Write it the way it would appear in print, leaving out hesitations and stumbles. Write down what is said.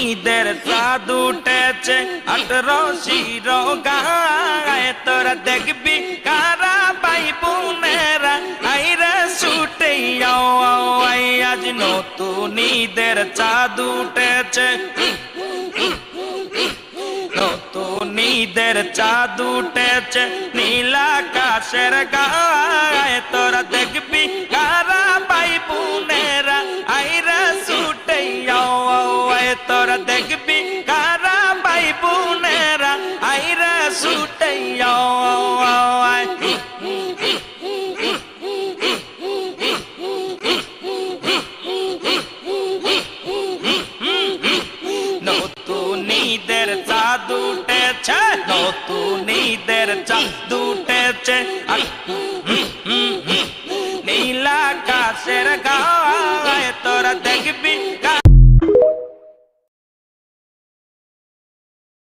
ঈদের চাঁদ উঠেছে 18 গায়ে তোরা দেখবি কারা ভাই বোনেরা আইরে ছুটে আই আজ নতুন ঈদের চাঁদ উঠেছে নতুন ঈদের চাঁদ উঠেছে নীল আকাশের গায়ে তোরা দেখবি কারা ভাই বোনেরা আইরা ছুটে আয় তোরা দেখবি